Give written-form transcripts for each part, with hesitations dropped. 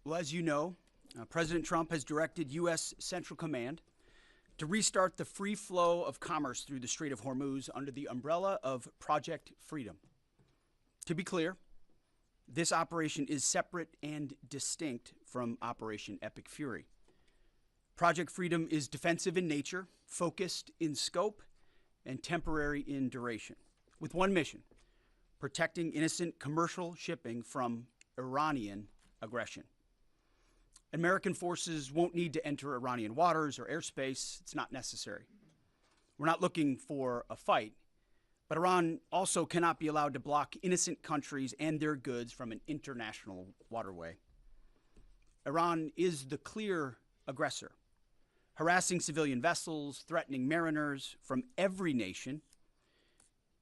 Well, as you know, President Trump has directed U.S. Central Command to restart the free flow of commerce through the Strait of Hormuz under the umbrella of Project Freedom. To be clear, this operation is separate and distinct from Operation Epic Fury. Project Freedom is defensive in nature, focused in scope, and temporary in duration, with one mission: protecting innocent commercial shipping from Iranian aggression. American forces won't need to enter Iranian waters or airspace. It's not necessary. We're not looking for a fight, but Iran also cannot be allowed to block innocent countries and their goods from an international waterway. Iran is the clear aggressor, harassing civilian vessels, threatening mariners from every nation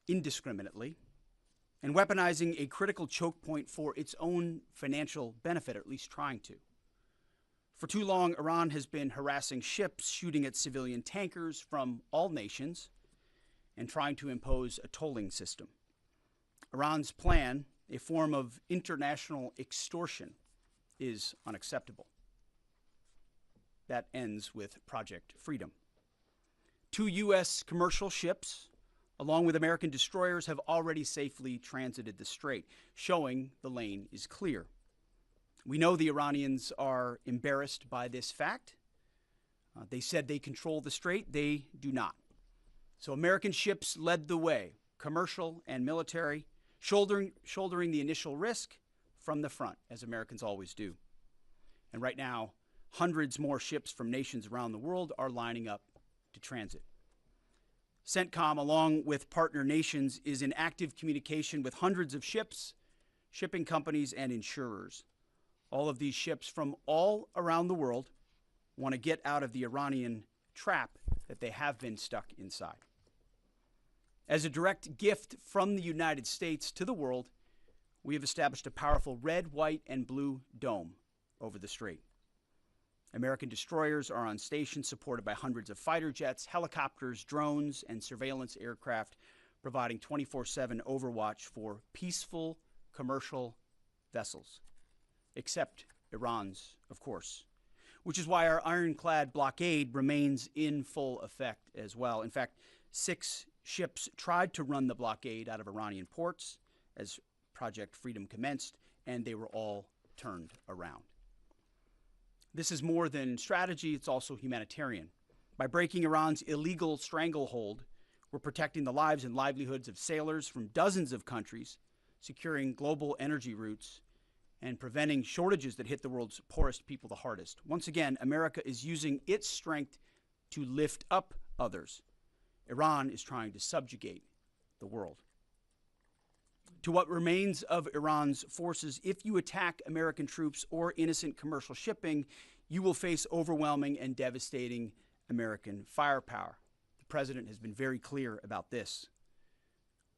indiscriminately, and weaponizing a critical choke point for its own financial benefit, or at least trying to. For too long, Iran has been harassing ships, shooting at civilian tankers from all nations, and trying to impose a tolling system. Iran's plan, a form of international extortion, is unacceptable. That ends with Project Freedom. 2 U.S. commercial ships, along with American destroyers, have already safely transited the strait, showing the lane is clear. We know the Iranians are embarrassed by this fact. They said they control the strait. They do not. So American ships led the way, commercial and military, shouldering the initial risk from the front, as Americans always do. And right now, hundreds more ships from nations around the world are lining up to transit. CENTCOM, along with partner nations, is in active communication with hundreds of ships, shipping companies, and insurers. All of these ships from all around the world want to get out of the Iranian trap that they have been stuck inside. As a direct gift from the United States to the world, we have established a powerful red, white, and blue dome over the strait. American destroyers are on station, supported by hundreds of fighter jets, helicopters, drones, and surveillance aircraft, providing 24/7 overwatch for peaceful commercial vessels. Except Iran's, of course, which is why our ironclad blockade remains in full effect as well. In fact, 6 ships tried to run the blockade out of Iranian ports as Project Freedom commenced, and they were all turned around. This is more than strategy, it's also humanitarian. By breaking Iran's illegal stranglehold, we're protecting the lives and livelihoods of sailors from dozens of countries, securing global energy routes, and preventing shortages that hit the world's poorest people the hardest. Once again, America is using its strength to lift up others. Iran is trying to subjugate the world. To what remains of Iran's forces, if you attack American troops or innocent commercial shipping, you will face overwhelming and devastating American firepower. The president has been very clear about this.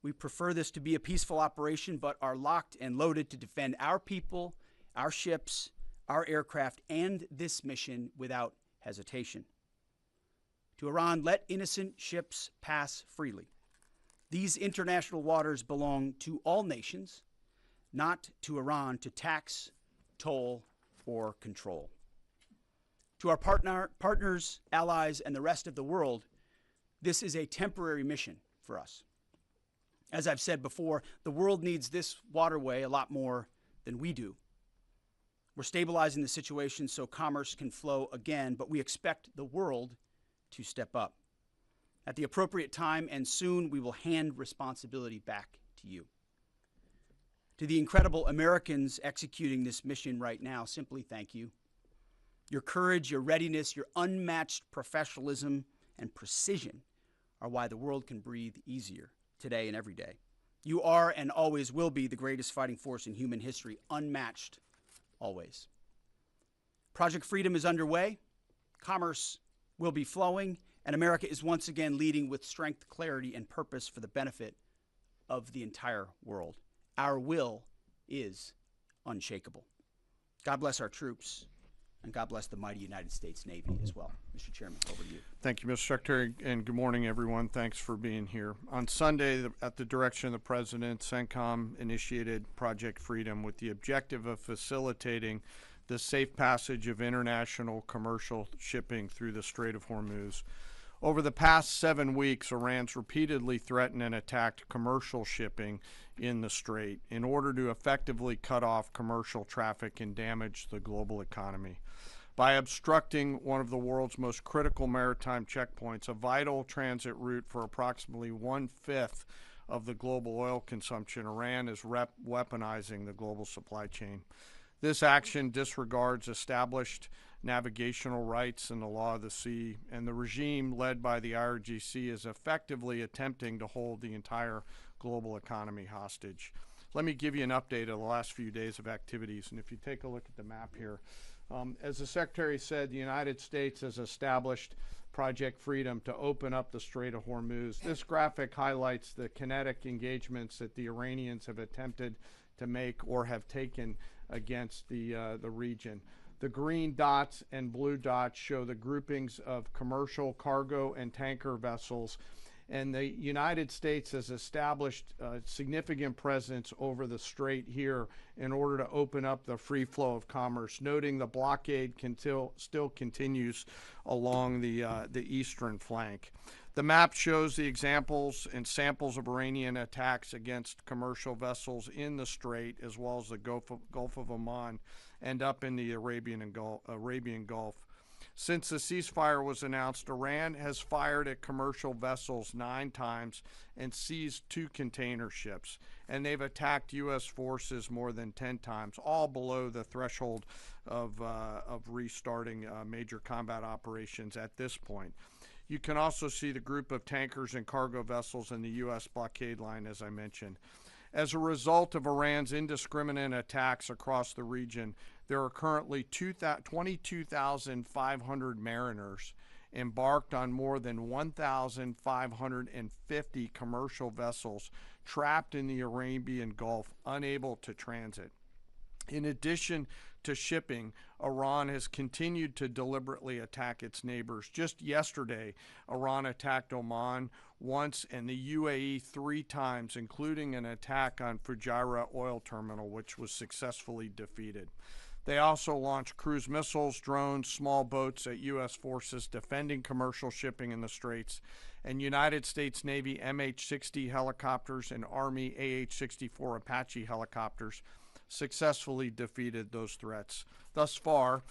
We prefer this to be a peaceful operation, but are locked and loaded to defend our people, our ships, our aircraft, and this mission without hesitation. To Iran, let innocent ships pass freely. These international waters belong to all nations, not to Iran to tax, toll, or control. To our partners, allies, and the rest of the world, this is a temporary mission for us. As I've said before, the world needs this waterway a lot more than we do. We're stabilizing the situation so commerce can flow again, but we expect the world to step up. At the appropriate time and soon, we will hand responsibility back to you. To the incredible Americans executing this mission right now, simply thank you. Your courage, your readiness, your unmatched professionalism and precision are why the world can breathe easier today and every day. You are and always will be the greatest fighting force in human history, unmatched always. Project Freedom is underway. Commerce will be flowing, and America is once again leading with strength, clarity, and purpose for the benefit of the entire world. Our will is unshakable. God bless our troops, and God bless the mighty United States Navy as well. Mr. Chairman, over to you. Thank you, Mr. Secretary, and good morning, everyone. Thanks for being here. On Sunday, at the direction of the President, CENTCOM initiated Project Freedom with the objective of facilitating the safe passage of international commercial shipping through the Strait of Hormuz. Over the past 7 weeks, Iran's repeatedly threatened and attacked commercial shipping in the Strait in order to effectively cut off commercial traffic and damage the global economy. By obstructing one of the world's most critical maritime checkpoints, a vital transit route for approximately 1/5 of the global oil consumption, Iran is weaponizing the global supply chain. This action disregards established navigational rights and the law of the sea, and the regime led by the IRGC is effectively attempting to hold the entire global economy hostage. Let me give you an update of the last few days of activities, and if you take a look at the map here, as the Secretary said, the United States has established Project Freedom to open up the Strait of Hormuz. This graphic highlights the kinetic engagements that the Iranians have attempted to make or have taken against the region. The green dots and blue dots show the groupings of commercial, cargo, and tanker vessels, and the United States has established a significant presence over the strait here in order to open up the free flow of commerce, noting the blockade still continues along the eastern flank. The map shows the examples and samples of Iranian attacks against commercial vessels in the strait, as well as the Gulf of Oman and up in the Arabian Gulf. Since the ceasefire was announced, Iran has fired at commercial vessels 9 times and seized 2 container ships, and they've attacked U.S. forces more than 10 times, all below the threshold of restarting major combat operations at this point. You can also see the group of tankers and cargo vessels in the U.S. blockade line, as I mentioned. As a result of Iran's indiscriminate attacks across the region, there are currently 22,500 mariners embarked on more than 1,550 commercial vessels trapped in the Arabian Gulf, unable to transit. In addition to shipping, Iran has continued to deliberately attack its neighbors. Just yesterday, Iran attacked Oman once and the UAE 3 times, including an attack on Fujairah oil terminal, which was successfully defeated. They also launched cruise missiles, drones, small boats at U.S. forces defending commercial shipping in the Straits, and United States Navy MH-60 helicopters and Army AH-64 Apache helicopters successfully defeated those threats. Thus far,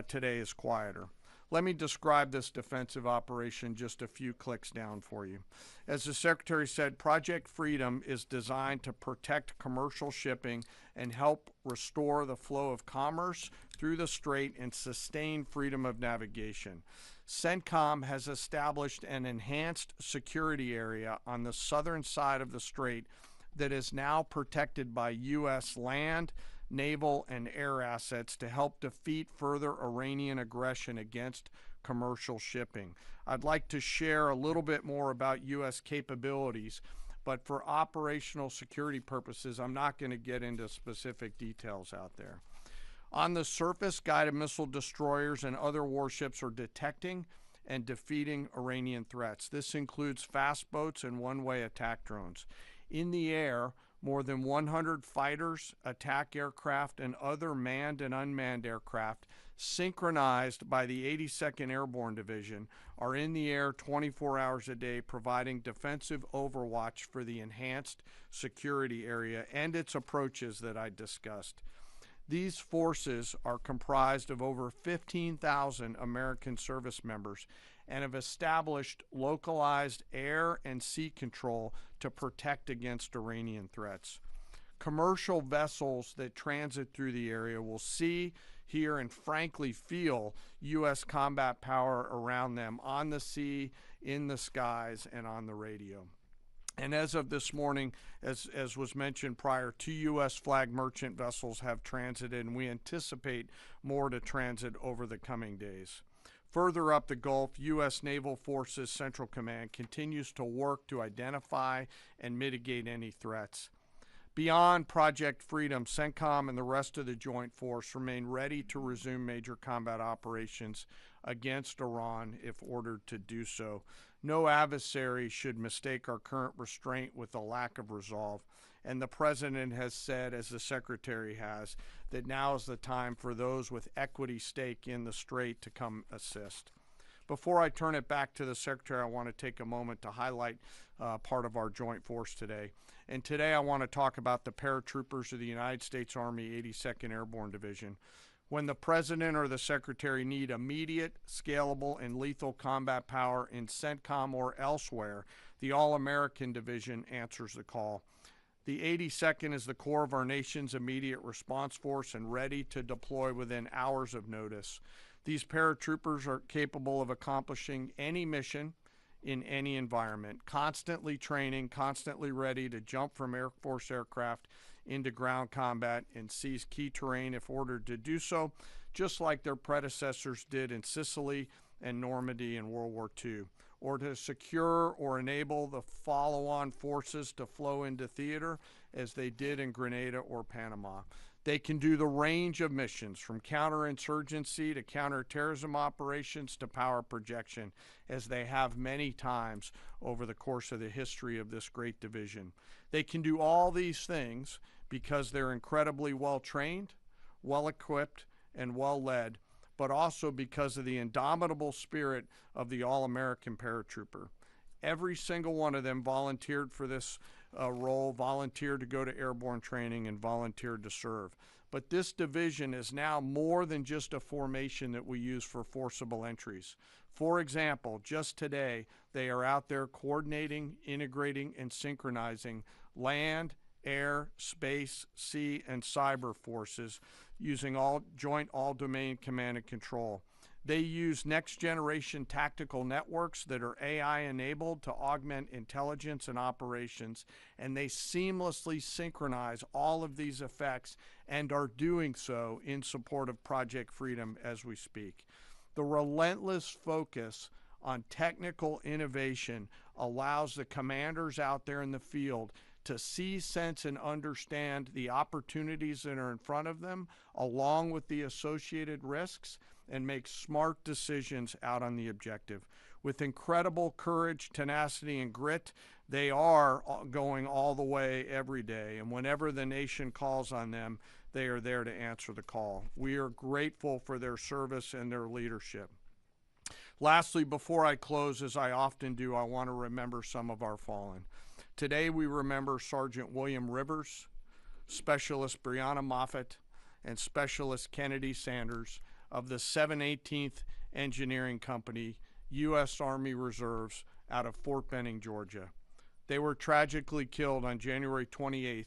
today is quieter. Let me describe this defensive operation just a few clicks down for you. As the Secretary said, Project Freedom is designed to protect commercial shipping and help restore the flow of commerce through the strait and sustain freedom of navigation. CENTCOM has established an enhanced security area on the southern side of the strait that is now protected by U.S. land, naval, and air assets to help defeat further Iranian aggression against commercial shipping. I'd like to share a little bit more about U.S. capabilities, but for operational security purposes, I'm not going to get into specific details out there. On the surface, guided missile destroyers and other warships are detecting and defeating Iranian threats. This includes fast boats and one-way attack drones. In the air, more than 100 fighters, attack aircraft, and other manned and unmanned aircraft, synchronized by the 82nd Airborne Division, are in the air 24 hours a day, providing defensive overwatch for the enhanced security area and its approaches that I discussed. These forces are comprised of over 15,000 American service members and have established localized air and sea control to protect against Iranian threats. Commercial vessels that transit through the area will see, hear, and frankly feel U.S. combat power around them on the sea, in the skies, and on the radio. And as of this morning, as was mentioned prior, 2 U.S. flag merchant vessels have transited, and we anticipate more to transit over the coming days. Further up the Gulf, U.S. Naval Forces Central Command continues to work to identify and mitigate any threats. Beyond Project Freedom, CENTCOM and the rest of the Joint Force remain ready to resume major combat operations against Iran if ordered to do so. No adversary should mistake our current restraint with a lack of resolve. And the President has said, as the Secretary has, that now is the time for those with equity stake in the strait to come assist. Before I turn it back to the Secretary, I want to take a moment to highlight part of our joint force today. And today I want to talk about the paratroopers of the United States Army 82nd Airborne Division. When the President or the Secretary need immediate, scalable, and lethal combat power in CENTCOM or elsewhere, the All-American Division answers the call. The 82nd is the core of our nation's immediate response force and ready to deploy within hours of notice. These paratroopers are capable of accomplishing any mission in any environment, constantly training, constantly ready to jump from Air Force aircraft into ground combat and seize key terrain if ordered to do so, just like their predecessors did in Sicily and Normandy in World War II, or to secure or enable the follow-on forces to flow into theater as they did in Grenada or Panama. They can do the range of missions from counterinsurgency to counterterrorism operations to power projection, as they have many times over the course of the history of this great division. They can do all these things because they're incredibly well-trained, well-equipped, and well-led, but also because of the indomitable spirit of the All-American paratrooper. Every single one of them volunteered for this role, volunteered to go to airborne training, and volunteered to serve. But this division is now more than just a formation that we use for forcible entries. For example, just today, they are out there coordinating, integrating, and synchronizing land, air, space, sea, and cyber forces using joint all-domain command and control. They use next-generation tactical networks that are AI-enabled to augment intelligence and operations, and they seamlessly synchronize all of these effects and are doing so in support of Project Freedom as we speak. The relentless focus on technical innovation allows the commanders out there in the field to see, sense, and understand the opportunities that are in front of them, along with the associated risks, and make smart decisions out on the objective. With incredible courage, tenacity, and grit, they are going all the way every day, and whenever the nation calls on them, they are there to answer the call. We are grateful for their service and their leadership. Lastly, before I close, as I often do, I want to remember some of our fallen. Today we remember Sergeant William Rivers, Specialist Brianna Moffett, and Specialist Kennedy Sanders of the 718th engineering company, U.S. Army Reserves, out of Fort Benning, Georgia. They were tragically killed on January 28,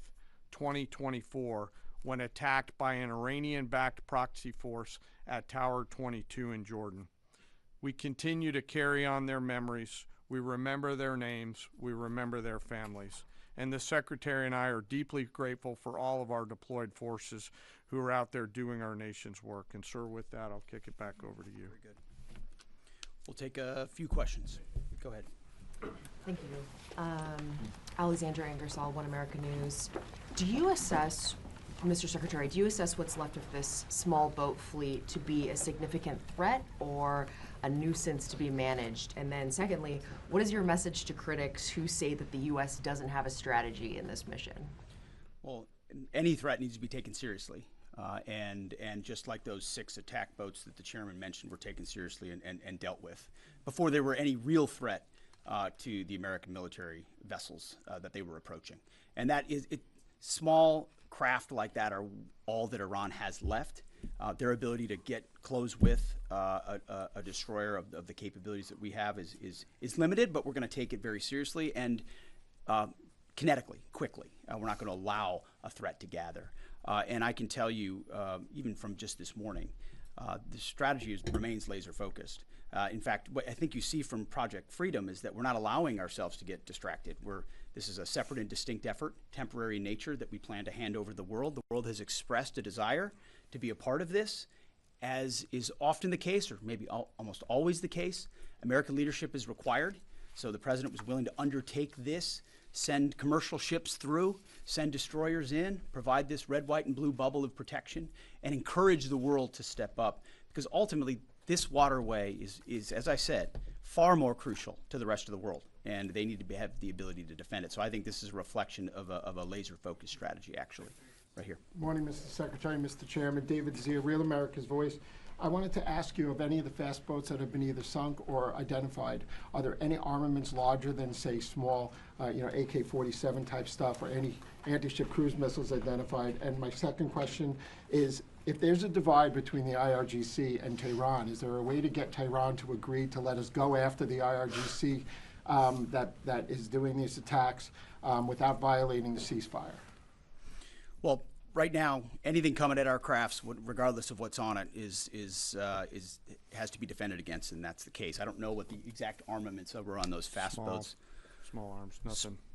2024, when attacked by an Iranian-backed proxy force at Tower 22 in Jordan. We continue to carry on their memories. We remember their names. We remember their families. And the Secretary and I are deeply grateful for all of our deployed forces who are out there doing our nation's work. And sir, with that, I'll kick it back over to you. Very good. We'll take a few questions. Go ahead. Thank you. Alexandra Ingersoll, One America News. Do you assess, Mr. Secretary, do you assess what's left of this small boat fleet to be a significant threat or a nuisance to be managed? And then secondly, what is your message to critics who say that the U.S. doesn't have a strategy in this mission? Well, any threat needs to be taken seriously. And just like those 6 attack boats that the chairman mentioned were taken seriously and dealt with before there were any real threat to the American military vessels that they were approaching. And that is, small craft like that are all that Iran has left. Their ability to get close with a destroyer of the capabilities that we have is limited, but we're going to take it very seriously and kinetically, quickly. We're not going to allow a threat to gather. And I can tell you, even from just this morning, the strategy remains laser focused. In fact, what I think you see from Project Freedom is that we're not allowing ourselves to get distracted. This is a separate and distinct effort, temporary in nature, that we plan to hand over to the world. The world has expressed a desire to be a part of this, as is often the case, or maybe almost always the case. American leadership is required. So the president was willing to undertake this, send commercial ships through, send destroyers in, provide this red, white, and blue bubble of protection, and encourage the world to step up. Because ultimately, this waterway is, as I said, far more crucial to the rest of the world, and they need to have the ability to defend it. So I think this is a reflection of a laser-focused strategy, actually, right here. Morning, Mr. Secretary, Mr. Chairman. David Zia, Real America's Voice. I wanted to ask you, of any of the fast boats that have been either sunk or identified, are there any armaments larger than, say, small, AK-47 type stuff, or any anti-ship cruise missiles identified? And my second question is, if there's a divide between the IRGC and Tehran, is there a way to get Tehran to agree to let us go after the IRGC that is doing these attacks without violating the ceasefire? Well, right now, anything coming at our crafts, regardless of what's on it, has to be defended against, and that's the case. I don't know what the exact armaments were on those fast boats. Small arms,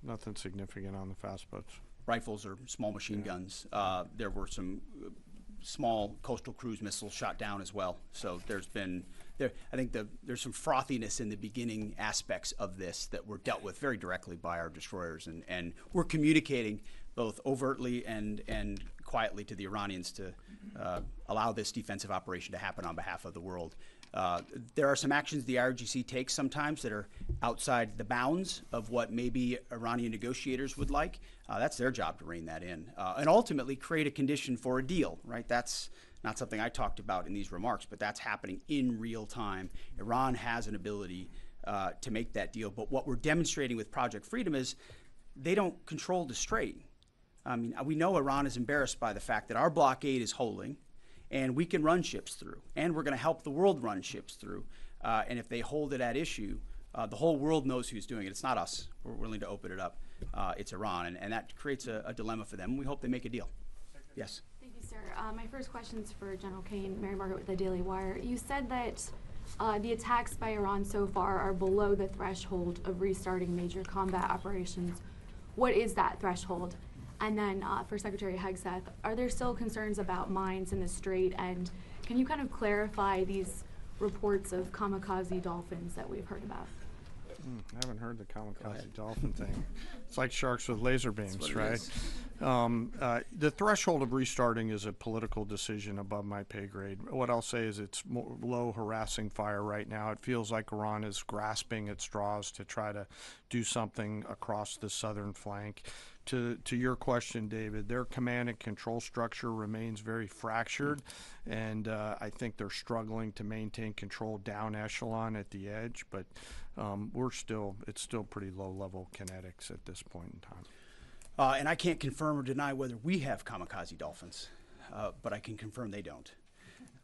nothing significant on the fast boats. Rifles or small machine guns. There were some small coastal cruise missiles shot down as well. So there's some frothiness in the beginning aspects of this that were dealt with very directly by our destroyers, and we're communicating both overtly and quietly to the Iranians to allow this defensive operation to happen on behalf of the world. There are some actions the IRGC takes sometimes that are outside the bounds of what maybe Iranian negotiators would like. That's their job to rein that in and ultimately create a condition for a deal, right? That's not something I talked about in these remarks, but that's happening in real time. Iran has an ability to make that deal, but what we're demonstrating with Project Freedom is they don't control the strait. I mean, we know Iran is embarrassed by the fact that our blockade is holding, and we can run ships through, and we're going to help the world run ships through. And if they hold it at issue, the whole world knows who's doing it. It's not us. We're willing to open it up. It's Iran, and that creates a dilemma for them. We hope they make a deal. Yes. Thank you, sir. My first question is for General Caine. Mary Margaret with the Daily Wire. You said that the attacks by Iran so far are below the threshold of restarting major combat operations. What is that threshold? And then for Secretary Hegseth, are there still concerns about mines in the strait? And can you kind of clarify these reports of kamikaze dolphins that we've heard about? I haven't heard the kamikaze dolphin thing. It's like sharks with laser beams, right? The threshold of restarting is a political decision above my pay grade. What I'll say is it's low harassing fire right now. It feels like Iran is grasping at straws to try to do something across the southern flank. To your question, David, their command and control structure remains very fractured, and I think they're struggling to maintain control down echelon at the edge, but it's still pretty low-level kinetics at this point in time. And I can't confirm or deny whether we have kamikaze dolphins, but I can confirm they don't.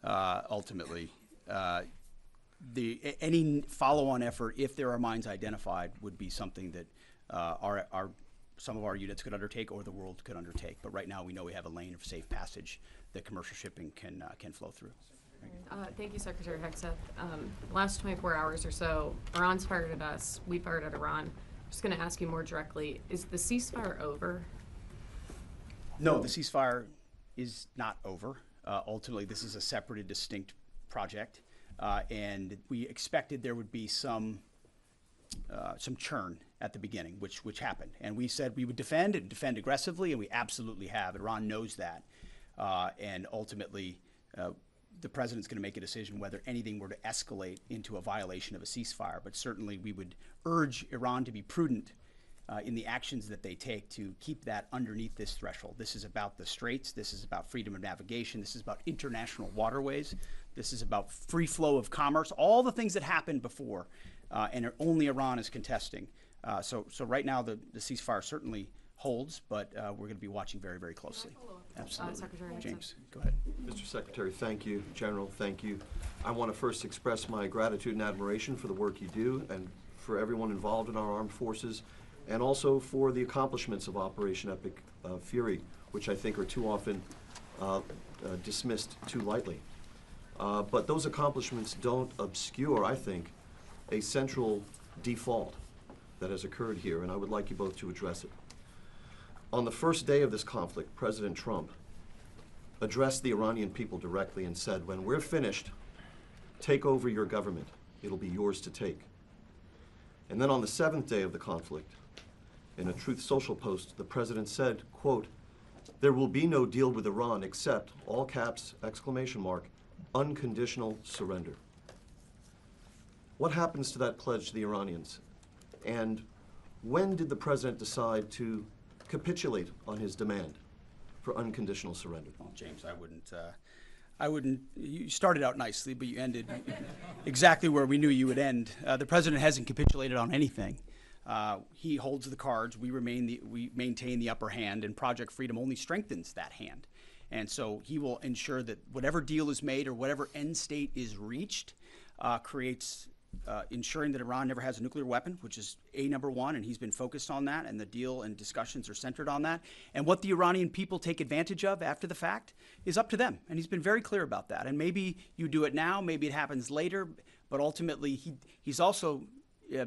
Ultimately, any follow-on effort, if there are mines identified, would be something that some of our units could undertake or the world could undertake. But right now we know we have a lane of safe passage that commercial shipping can flow through. Thank you, Secretary Hegseth. Last 24 hours or so, Iran's fired at us, we fired at Iran. Just going to ask you more directly, is the ceasefire over? No, the ceasefire is not over. Ultimately, this is a separate and distinct project, and we expected there would be some churn at the beginning, which happened. And we said we would defend and defend aggressively, and we absolutely have. Iran knows that, and ultimately, the president's going to make a decision whether anything were to escalate into a violation of a ceasefire. But certainly, we would urge Iran to be prudent in the actions that they take to keep that underneath this threshold. This is about the straits. This is about freedom of navigation. This is about international waterways. This is about free flow of commerce, all the things that happened before, and only Iran is contesting. So right now, the ceasefire certainly holds, but we're going to be watching very, very closely. Absolutely. Secretary James, go ahead. Mr. Secretary, thank you. General, thank you. I want to first express my gratitude and admiration for the work you do and for everyone involved in our armed forces, and also for the accomplishments of Operation Epic Fury, which I think are too often dismissed too lightly. But those accomplishments don't obscure, I think, a central default that has occurred here, and I would like you both to address it. On the first day of this conflict, President Trump addressed the Iranian people directly and said, when we're finished, take over your government. It'll be yours to take. And then on the seventh day of the conflict, in a Truth Social post, the president said, quote, there will be no deal with Iran except, all caps, exclamation mark, unconditional surrender. What happens to that pledge to the Iranians? And when did the president decide to capitulate on his demand for unconditional surrender? Well, James, I wouldn't. You started out nicely, but you ended exactly where we knew you would end. The president hasn't capitulated on anything. He holds the cards. We maintain the upper hand, and Project Freedom only strengthens that hand. And so he will ensure that whatever deal is made or whatever end state is reached creates ensuring that Iran never has a nuclear weapon, which is number one, and he's been focused on that, and the deal and discussions are centered on that. And what the Iranian people take advantage of after the fact is up to them, and he's been very clear about that. And maybe you do it now, maybe it happens later, but ultimately he's also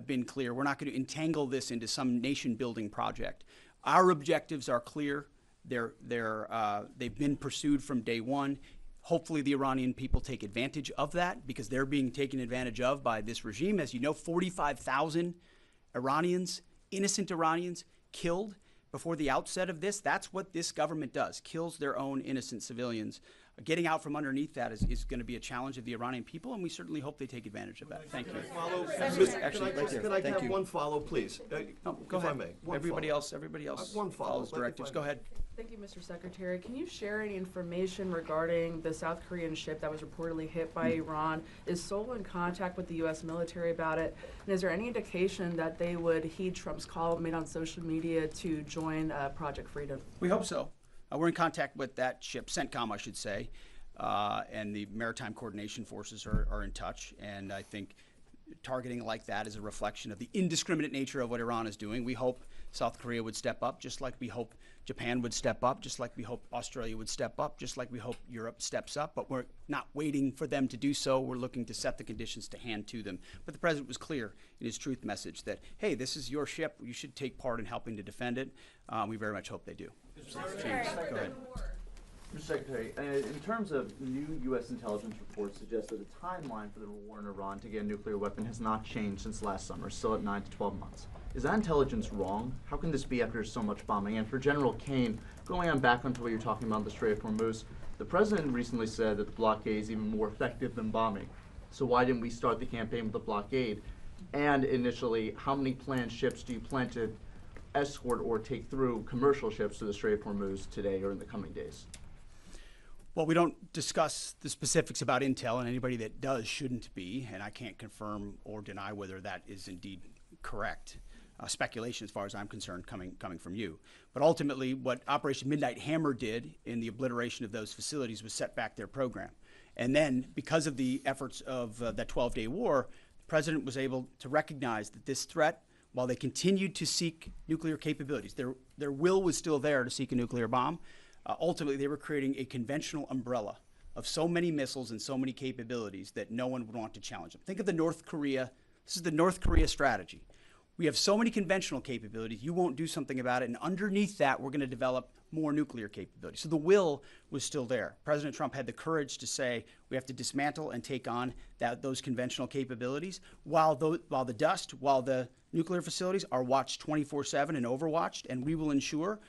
been clear, we're not going to entangle this into some nation-building project. Our objectives are clear. They've been pursued from day one. Hopefully the Iranian people take advantage of that because they're being taken advantage of by this regime. As you know, 45,000 Iranians, innocent Iranians, killed before the outset of this. That's what this government does, kills their own innocent civilians. Getting out from underneath that is going to be a challenge of the Iranian people, and we certainly hope they take advantage of that. Thank you. Can I have one follow, please? Go ahead. If I may. Everybody else one follow. follows directives. Go ahead. Thank you, Mr. Secretary. Can you share any information regarding the South Korean ship that was reportedly hit by Iran? Is Seoul in contact with the U.S. military about it? And is there any indication that they would heed Trump's call made on social media to join Project Freedom? We hope so. We're in contact with that ship, CENTCOM, I should say, and the Maritime Coordination Forces are in touch. And I think targeting like that is a reflection of the indiscriminate nature of what Iran is doing. We hope South Korea would step up, just like we hope Japan would step up, just like we hope Australia would step up, just like we hope Europe steps up. But we're not waiting for them to do so. We're looking to set the conditions to hand to them. But the president was clear in his truth message that, hey, this is your ship. You should take part in helping to defend it. We very much hope they do. James, go ahead. Mr. Secretary, in terms of new U.S. intelligence reports suggest that the timeline for the war in Iran to get a nuclear weapon has not changed since last summer, still at 9 to 12 months. Is that intelligence wrong? How can this be after so much bombing? And for General Caine, going on back onto what you're talking about, the Strait of Hormuz, the president recently said that the blockade is even more effective than bombing. So why didn't we start the campaign with the blockade? And initially, how many planned ships do you plan to escort or take through commercial ships to the Strait of Hormuz today or in the coming days? Well, we don't discuss the specifics about intel, and anybody that does shouldn't be, and I can't confirm or deny whether that is indeed correct. Speculation, as far as I'm concerned, coming from you. But ultimately, what Operation Midnight Hammer did in the obliteration of those facilities was set back their program. And then, because of the efforts of that 12-day war, the president was able to recognize that this threat, while they continued to seek nuclear capabilities, their will was still there to seek a nuclear bomb. Ultimately, they were creating a conventional umbrella of so many missiles and so many capabilities that no one would want to challenge them. Think of the North Korea. This is the North Korea strategy. We have so many conventional capabilities, you won't do something about it, and underneath that, we're going to develop more nuclear capabilities. So the will was still there. President Trump had the courage to say we have to dismantle and take on those conventional capabilities while the nuclear facilities are watched 24/7 and overwatched, and we will ensure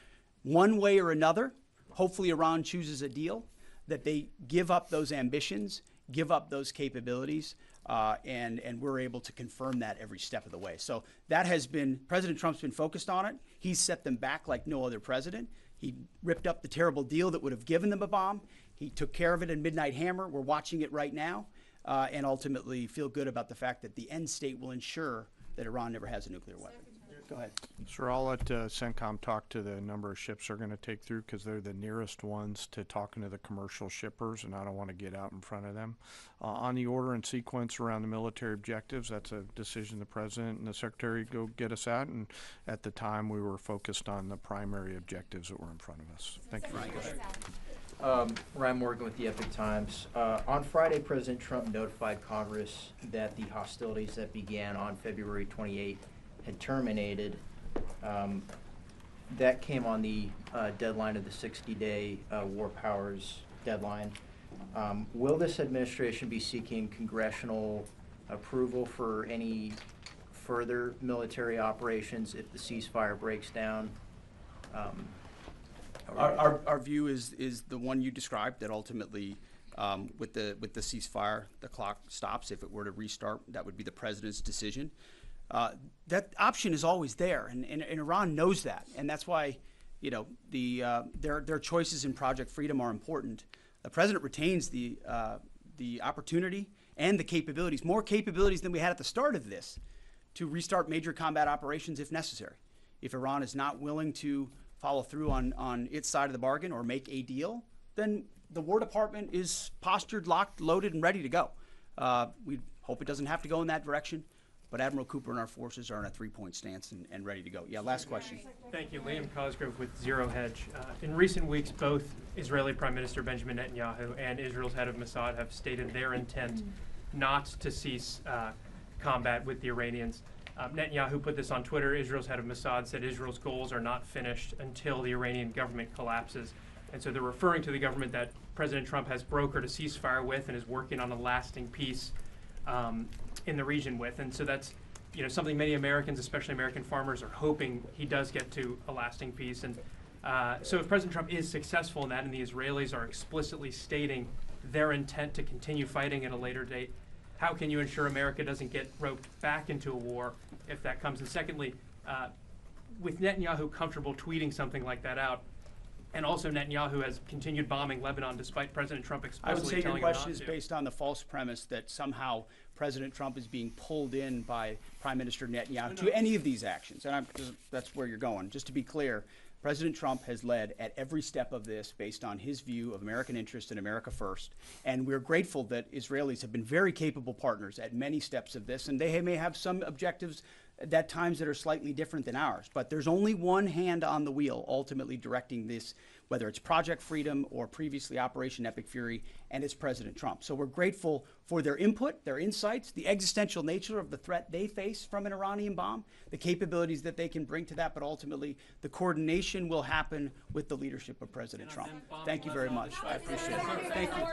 one way or another, hopefully Iran chooses a deal, that they give up those ambitions, give up those capabilities, and we're able to confirm that every step of the way. So that has been, President Trump's been focused on it. He's set them back like no other president. He ripped up the terrible deal that would have given them a bomb. He took care of it in Midnight Hammer. We're watching it right now, and ultimately feel good about the fact that the end state will ensure that Iran never has a nuclear weapon. Go ahead. Sir, I'll let CENTCOM talk to the number of ships they're going to take through because they're the nearest ones to talking to the commercial shippers, and I don't want to get out in front of them. On the order and sequence around the military objectives, that's a decision the President and the Secretary go get us at, and at the time we were focused on the primary objectives that were in front of us. Thank you. Ryan Morgan with the Epic Times. On Friday, President Trump notified Congress that the hostilities that began on February 28 had terminated. That came on the deadline of the 60-day war powers deadline. Will this administration be seeking congressional approval for any further military operations if the ceasefire breaks down? Our view is the one you described, that ultimately with the ceasefire, the clock stops. If it were to restart, that would be the president's decision. That option is always there, and Iran knows that, and that's why, their choices in Project Freedom are important. The president retains the opportunity and the capabilities, more capabilities than we had at the start of this, to restart major combat operations if necessary. If Iran is not willing to follow through on its side of the bargain or make a deal, then the War Department is postured, locked, loaded, and ready to go. We hope it doesn't have to go in that direction. But Admiral Cooper and our forces are in a three-point stance and ready to go. Yeah, last question. Thank you. Liam Cosgrove with Zero Hedge. In recent weeks, both Israeli Prime Minister Benjamin Netanyahu and Israel's head of Mossad have stated their intent not to cease combat with the Iranians. Netanyahu put this on Twitter. Israel's head of Mossad said Israel's goals are not finished until the Iranian government collapses. And so they're referring to the government that President Trump has brokered a ceasefire with and is working on a lasting peace in the region with. And so that's something many Americans, especially American farmers, are hoping he does get to a lasting peace. And so if President Trump is successful in that and the Israelis are explicitly stating their intent to continue fighting at a later date, how can you ensure America doesn't get roped back into a war if that comes? And secondly, with Netanyahu comfortable tweeting something like that out, and also Netanyahu has continued bombing Lebanon despite President Trump explicitly telling him not to. I would say your question is based on the false premise that somehow President Trump is being pulled in by Prime Minister Netanyahu to any of these actions. And that's where you're going. Just to be clear, President Trump has led at every step of this based on his view of American interest and America first. And we're grateful that Israelis have been very capable partners at many steps of this. And they may have some objectives at times that are slightly different than ours. But there's only one hand on the wheel ultimately directing this, whether it's Project Freedom or previously Operation Epic Fury, and it's President Trump. So we're grateful for their input, their insights, the existential nature of the threat they face from an Iranian bomb, the capabilities that they can bring to that, but ultimately the coordination will happen with the leadership of President Trump. Thank you very much. I appreciate it. Thank you.